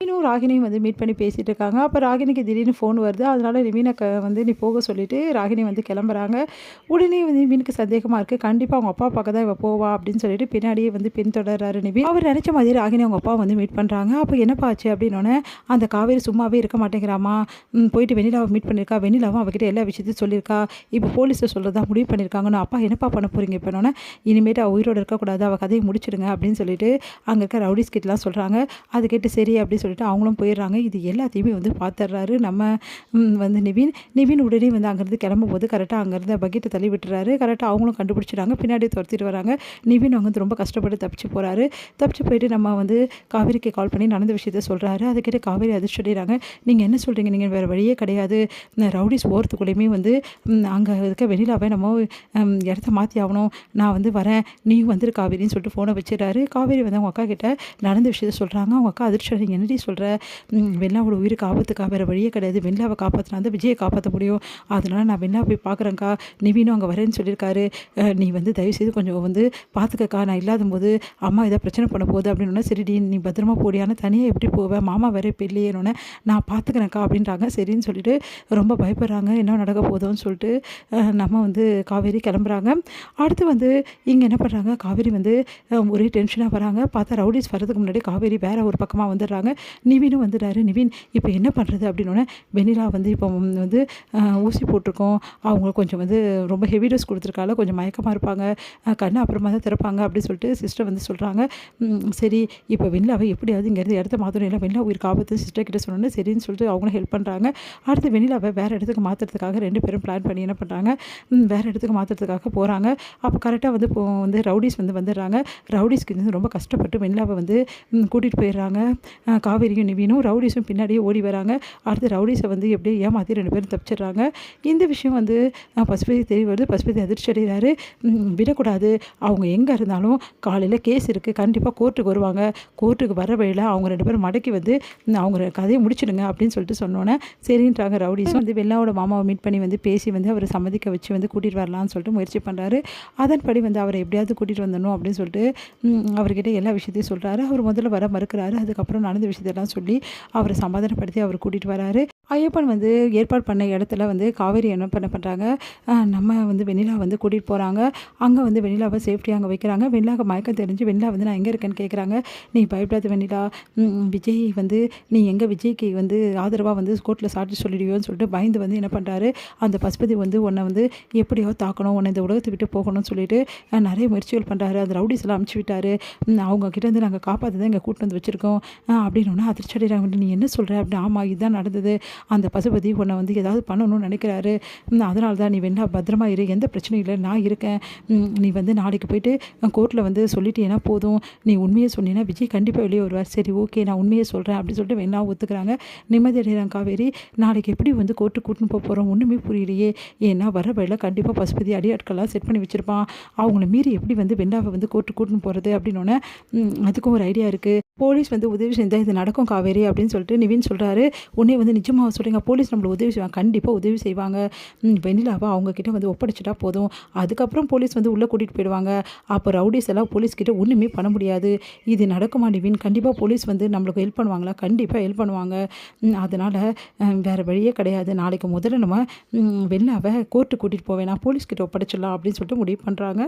நிவினும் ராகினியும் வந்து மீட் பண்ணி பேசிகிட்டு இருக்காங்க. அப்போ ராகினிக்கு திடீர்னு ஃபோன் வருது. அதனால நிவினை வந்து நீ போக சொல்லிவிட்டு ராகினி வந்து கிளம்புறாங்க. உடனே வந்து நிவினுக்கு சந்தேகமாக இருக்குது. கண்டிப்பாக அவங்க அப்பா பார்க்க தான் இவ போவா அப்படின்னு சொல்லிட்டு பின்னாடியே வந்து பின்தொடர்றாரு நிவின். அவர் நினச்ச மாதிரி ராகினி அவங்க அப்பா வந்து மீட் பண்ணுறாங்க. அப்போ என்னப்பா ஆச்சு அப்படின்னோடனே அந்த காவேரி சும்மாவே இருக்க மாட்டேங்கிறாமா, போயிட்டு வெண்ணிலாவை மீட் பண்ணியிருக்கா, வெண்ணிலாவும் அவகிட்ட எல்லா விஷயத்தையும் சொல்லியிருக்கா, இப்போ போலீஸில் சொல்கிறதா முடிவு பண்ணியிருக்காங்கன்னு. அப்பா என்னப்பா பண்ண போகிறீங்க இப்போனோடனே, இனிமேட்டு அவள் உயிரோடு இருக்கக்கூடாது, அவள் கதையை முடிச்சிடுங்க அப்படின்னு சொல்லிட்டு அங்கே இருக்க ரவுடிஸ் கிட்டலாம் சொல்கிறாங்க. அது கேட்டு சரி அப்படின்னு சொல்லிட்டு அவங்களும் போயிடுறாங்க. இது எல்லாத்தையுமே வந்து பார்த்துடுறாரு நம்ம வந்து நிவின் உடனே வந்து அங்கேருந்து கிளம்பும்போது கரெக்டாக அங்கேருந்து பக்கெட்டை தள்ளி விட்டுறாரு. கரெக்டாக அவங்களும் கண்டுபிடிச்சிட்டாங்க. பின்னாடி துரத்திட்டு வராங்க. நிவின் அவங்க வந்து ரொம்ப கஷ்டப்பட்டு தப்பிச்சு போகிறாரு. தப்பிச்சு போயிட்டு நம்ம வந்து காவேரிக்கு கால் பண்ணி நடந்த விஷயத்த சொல்கிறாரு. அதை கேட்டு காவேரி அதிர்ச்சி அடைகிறாங்க. நீங்கள் என்ன சொல்கிறீங்க, நீங்கள் வேறு வழியே கிடையாது, ரவுடிஸ் போகிறதுக்குள்ளேயுமே வந்து அங்கே இருக்க வெளியிலாவே நம்ம இடத்த மாற்றி ஆகணும், நான் வந்து வரேன், நீயும் வந்துரு காவேரின்னு சொல்லிட்டு ஃபோனை வச்சிடறாரு. காவேரி வந்து அவங்க அக்கா கிட்ட நடந்த விஷயத்த சொல்கிறாங்க. அவங்க அக்கா அதிர்ச்சி அடைங்க, என்னடி சொல்கிற, வெண்ணிலாவோட உயிருக்கு ஆபத்துக்கா, வேறு வழியே கிடையாது, வெண்ணிலாவை காப்பாற்றினா தான் விஜயை காப்பாற்ற முடியும், அதனால் நான் வெண்ணிலா போய் பார்க்குறேங்க்கா, நிவினும் அங்கே வரேன்னு சொல்லியிருக்காரு, நீ வந்து தயவுசெய்து கொஞ்சம் வந்து பார்த்துக்கக்கா, நான் இல்லாத போது அம்மா ஏதாவது பிரச்சனை பண்ண போகுது அப்படின்னா, சரிடி நீ பத்திரமா போடியான, தனியாக எப்படி போவேன், மாமா வேறு இப்போ இல்லையேன்னு, நான் பார்த்துக்கிறேன்க்கா அப்படின்றாங்க. சரின்னு சொல்லிட்டு ரொம்ப பயப்படுறாங்க, என்ன நடக்க போதும்னு சொல்லிட்டு நம்ம வந்து காவேரி கிளம்புறாங்க. அடுத்து வந்து இங்கே என்ன பண்ணுறாங்க, காவேரி வந்து ஒரே டென்ஷனாக வராங்க. பார்த்தா ரவுடிஸ் வரதுக்கு முன்னாடி காவேரி வேறு ஒரு பக்கமாக வந்துடுறாங்க. நிவினும் வந்துடுறாரு. நிவின் இப்போ என்ன பண்ணுறது அப்படின்னோடனே, வெண்ணிலா வந்து இப்போ வந்து ஊசி போட்டிருக்கோம், அவங்க கொஞ்சம் வந்து ரொம்ப ஹெவி டோஸ் கொடுத்துருக்கால, கொஞ்சம் மயக்கமாக இருப்பாங்க, கண்ணை அப்புறமா தான் திறப்பாங்க அப்படின்னு சொல்லிட்டு சிஸ்டர் வந்து சொல்கிறாங்க. சரி இப்போ வெண்ணிலாவை எப்படியாவது இங்கேருந்து இடத்த மாற்றணும், இல்லை வெண்ணிலா உயிருக்கு ஆபத்து சிஸ்டர் கிட்ட சொன்னோன்னே சரின்னு சொல்லிட்டு அவங்களும் ஹெல்ப் பண்ணுறாங்க. அடுத்து வெண்ணிலாவை வேறு இடத்துக்கு மாற்றுறதுக்காக 2 பேரும் பிளான் பண்ணி என்ன பண்ணுறாங்க, வேறு இடத்துக்கு மாற்றுறதுக்காக போகிறாங்க. அப்போ கரெக்டாக வந்து இப்போ வந்து ரவுடிஸ் வந்து வந்துடுறாங்க. ரவுடிஸ்க்கு வந்து ரொம்ப கஷ்டப்பட்டு வெண்ணிலாவை வந்து கூட்டிகிட்டு போயிடுறாங்க. காவேரியும் நிவினும், ரவுடிஸும் பின்னாடியே ஓடி வராங்க. அடுத்து ரவுடிஸை வந்து எப்படியே ஏமாற்றி 2 பேரும் தப்பிச்சிடுறாங்க. இந்த விஷயம் வந்து பசுபதி தெரிய வருது. பசுபதி அதிர்ச்சி அடைகிறாரு. விடக்கூடாது, அவங்க எங்கே இருந்தாலும் காலையில் கேஸ் இருக்குது, கண்டிப்பாக கோர்ட்டுக்கு வருவாங்க, கோர்ட்டுக்கு வர வழியில் அவங்க 2 பேரும் மடக்கி வந்து அவங்க கதையை முடிச்சிடுங்க அப்படின்னு சொல்லிட்டு சொன்னோன்னே சரின்றாங்க. ரவுடிஸும் வந்து வெள்ளாவோட மாமாவை மீட் பண்ணி வந்து பேசி வந்து அவரை சம்மதிக்க வச்சு வந்து கூட்டிகிட்டு வரலான்னு சொல்லிட்டு முயற்சி பண்ணுறாரு. அதன்படி வந்து அவரை எப்படியாவது கூட்டிகிட்டு வந்துடணும் அப்படின்னு சொல்லிட்டு அவர்கிட்ட எல்லா விஷயத்தையும் சொல்கிறாரு. அவர் முதல்ல வர மறுக்கிறாரு. அதுக்கப்புறம் நடந்த விஷயத்தெல்லாம் சொல்லி அவரை சமாதானப்படுத்தி அவர் கூட்டிகிட்டு வராரு. ஐயப்பன் வந்து ஏற்பாடு பண்ண இடத்துல வந்து காவேரி என்ன பண்ணுறாங்க, நம்ம வந்து வெண்ணிலா வந்து கூட்டிகிட்டு போகிறாங்க. அங்கே வந்து வெண்ணிலாவை சேஃப்டியாக அங்கே வைக்கிறாங்க. வெண்ணிலாவுக்கு மயக்கம் தெரிஞ்சு வெண்ணிலா வந்து நான் எங்கே இருக்கேன்னு கேட்குறாங்க. நீ பயப்படாத வெண்ணிலா, விஜய் வந்து நீ எங்கே விஜய்க்கு வந்து ஆதரவாக வந்து கோர்ட்டில் சாட்சி சொல்லிடுவியோன்னு சொல்லிட்டு பயந்து வந்து என்ன பண்ணுறாரு, அந்த பசுபதி வந்து உன்னை வந்து எப்படியோ தாக்கணும், உன்னை இந்த உலகத்தை விட்டு போகணும்னு சொல்லிட்டு நிறைய முயற்சிகள் பண்ணுறாரு. அந்த ரவுடிஸ் எல்லாம் அனுப்பிச்சி விட்டார். அவங்க கிட்ட வந்து நாங்கள் காப்பாற்றி தான் இங்கே கூட்டு வந்து வச்சுருக்கோம் அப்படின்னோன்னா அதிர்ச்சி அடைகிறாங்க. நீ என்ன சொல்கிற அப்படி, ஆமாம் இதுதான் நடந்தது, அந்த பசுபதி உன்னை வந்து ஏதாவது பண்ணணும்னு நினைக்கிறாரு, அதனால தான் நீ வேணா பத்திரமா இரு, எந்த பிரச்சனையும் இல்லை, நான் இருக்கேன், நீ வந்து நாளைக்கு போயிட்டு கோர்ட்டில் வந்து சொல்லிட்டேன்னா போதும், நீ உண்மையை சொன்னீங்கன்னா விஜய் கண்டிப்பாக வெளியே வருவார், சரி ஓகே நான் உண்மையை சொல்கிறேன் அப்படின்னு சொல்லிட்டு வேணா ஒத்துக்கிறாங்க. நிம்மதி அடைகிறாங்க காவேரி. நாளைக்கு எப்படி வந்து கோர்ட்டுக்கு கூட்டின்னு போக போகிறோம் ஒன்றுமே புரியலையே, ஏன்னா வர வழியில் கண்டிப்பாக பசுபதி அடியாட்கள்லாம் செட் பண்ணி வச்சுருப்பான், அவங்கள மீறி எப்படி வந்து வெண்டாவை வந்து கோர்ட்டுக்கு கூட்டின்னு போகிறது அப்படின்னோடனே அதுக்கும் ஒரு ஐடியா இருக்குது, போலீஸ் வந்து உதவி செஞ்சால் இது நடக்கும் காவேரி அப்படின்னு சொல்லிட்டு நிவின் சொல்கிறாரு. உடனே வந்து நிஜமாக சொல்கிறீங்க, போலீஸ் நம்மளை உதவி செய்வாங்க, கண்டிப்பாக உதவி செய்வாங்க, வெண்ணிலாவை அவங்கக்கிட்ட வந்து ஒப்படைச்சிட்டா போதும், அதுக்கப்புறம் போலீஸ் வந்து உள்ளே கூட்டிகிட்டு போயிடுவாங்க, அப்போ ரவுடிஸ் எல்லாம் போலீஸ்கிட்ட ஒன்றுமே பண்ண முடியாது, இது நடக்குமா நிவின், கண்டிப்பாக போலீஸ் வந்து நம்மளுக்கு ஹெல்ப் பண்ணுவாங்களா, கண்டிப்பாக ஹெல்ப் பண்ணுவாங்க, அதனால் வேறு வழியே கிடையாது, நாளைக்கு முதல்ல நம்ம வெண்ணிலாவை கோர்ட்டுக்கு கூட்டிகிட்டு போவேனா போலீஸ்கிட்ட ஒப்படைச்சிடலாம் அப்படின்னு சொல்லிட்டு முடிவு பண்ணுறாங்க.